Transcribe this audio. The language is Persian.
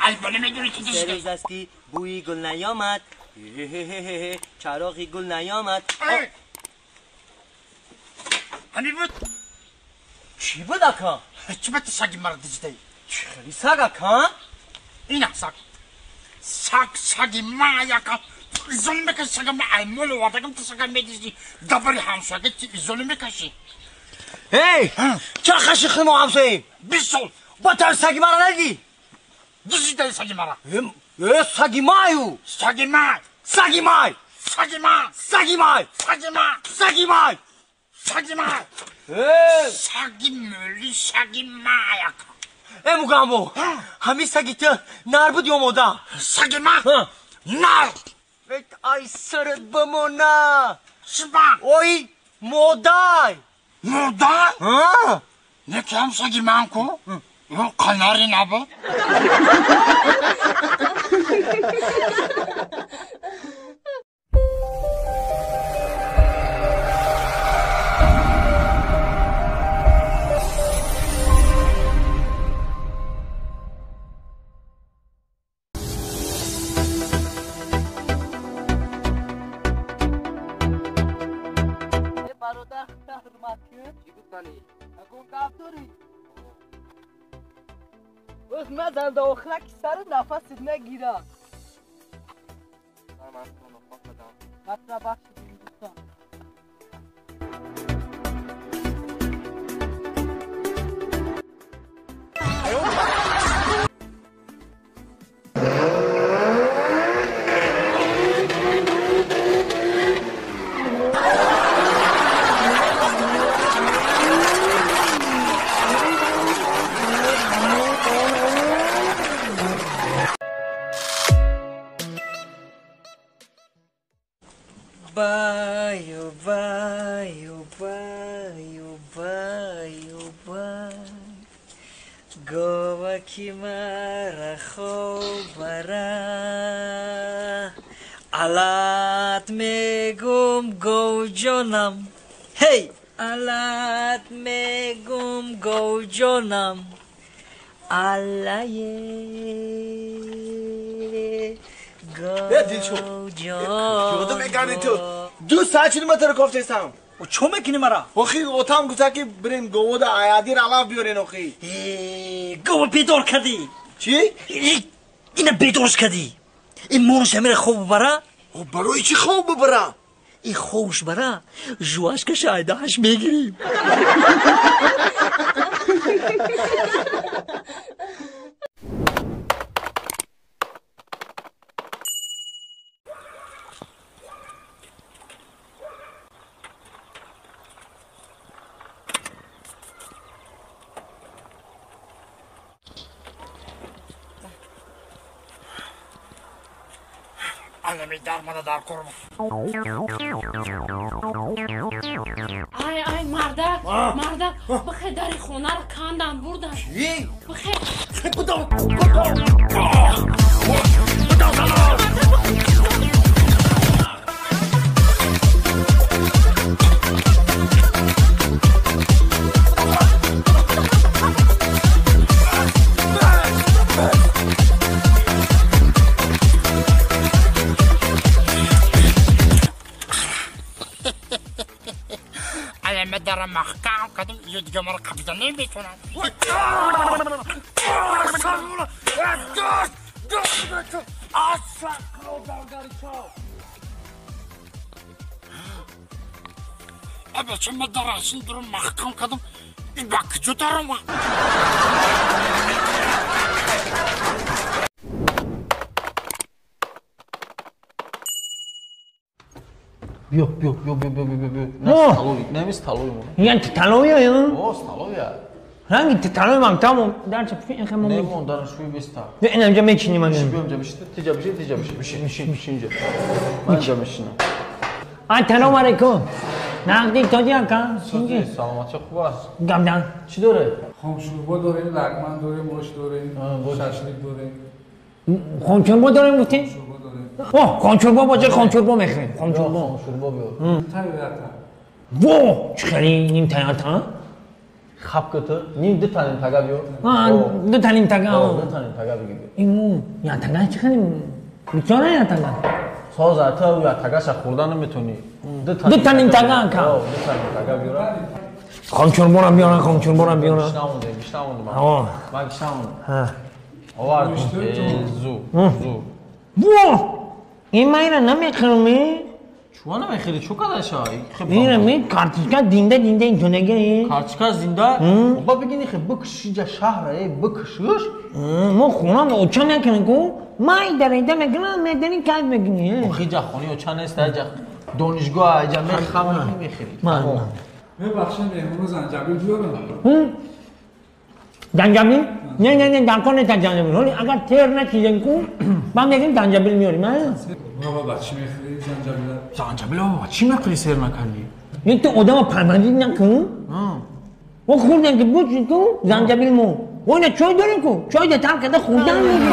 البانه میدونی که سه روز است که بوی گل نیامد چراغی گل نیامد همین بود چی بود اکا؟ چی بود سگی مرا دیجده چی خیلی سگ اکا؟ این سگی ما یکا ظلم بکش سگ ما المول وردگم تو سگم میدیزی دبری همساگه چی ظلم بکشی هی چرا خشیخی ما همساییم؟ 20 سال با تر سگی مرا ندی؟ دیجده سگی مرا سگی مایو سگی ما سگی مای سگی ما سگی مای سگی ما سگی مای سگی ما سگی مولی سگی ما یکا اموگامو همین سگی تو نر بود یا مودا؟ سگی ما نر ای سرت بمونه شبا اوی مودای مردای ها یکی هم سگی من کو یو قناری نبود برادر خدمت که چی بود کنی؟ اگون کفتوری بس مزل داخله که سر نفست نگیره مطرح بخش بیندوستان Bayo, bayo, bayo, bayo, bayo Goa ki mara khobara Alat megum go jonam Hey! Alat megum go jonam Alaye یادم میگردی تو 2 ساعت چلی متر گفتستم و چو میکنی مرا؟ اخی اوتام گفته که بریم گوه دا عیادی را علاف بیارین اخی گوه بیدار کردی چی؟ اینه بیدارش کردی این مونش همین خوب ببره؟ برای چی خوب ببره؟ این خوش بره جواش که شایدهش میگیریم Annemi darmadağın kurma. Ay mardar, mardar. Bıxı dari xona ra kandan buradan. چی؟ Bıxı. بودم Annemi darı mahkam kadın yüzge mara kapıda ne bitiyorsun? Abi şimdi darasın durum mahkam kadın bir bakıcı darama. Yok. Ne stalowi mu? Yani stalowiya ya? O stalowiya. Hangi stalowi mam tam derçe fi khamo. Ne bu ondan şu besta. Ne önce mekini man. Önce bir şey ticabişince. Önce mişine. Ay selam aleyküm. Naqdi to'jiya ka? Sizin salomatcha xubas. Gamdan. Chi dore? خامشوربا داریم، لقمن داریم، ماش داریم، ششلیک داریم. خونچوربا داریم گفتی؟ شوربا داریم. اوه خونچوربا باشه خونچوربا میخریم. خونچوربا. Şurba biyor. طبیعتا. واه چه خیلی نیم تیار تا؟ خب کته نیم دو تانیم تگا بیو دو تانیم تگا دو تانیم تگا بگی بیو ایمو یا تگا چی خیلی بیچاره یا تگا ساز اتا یا تگاش خوردن نمیتونی دو تانیم تگا کن دو تانیم تگا بیورا خانچون برم بیارن خانچون برم بیارن گشنمونده من گشنمونده ها آورد زو واه این مایره نمیخرمی چوان نمیخری چو کداشا این می کارتیشکا دینده اینجا نگه کارچکا زنده بابا بگینی خب بکشی جا شهره بکشش ما خونم اوچا نکنه کو مای در اینجا نکنه میدنی کار بگینی خیلی جا خونی اوچا نیست جا دانشگاه اجا میخوام نمیخری من ببخشید مهمون زنجبیل بیارم زنجبیل؟ نه درکار نیست زنجبیل ولی اگر تر نکیدن کو با میگیم زنجبیل میاریم بابا چی میخوری زنجبیل؟ زنجبیل بابا چی میخوری سر نکردی؟ یک تو آدم پرمندی نکن و خوردن که بود کو زنجبیل مو و اینا چای داریم کو چای ده تر کده خوردن میگیم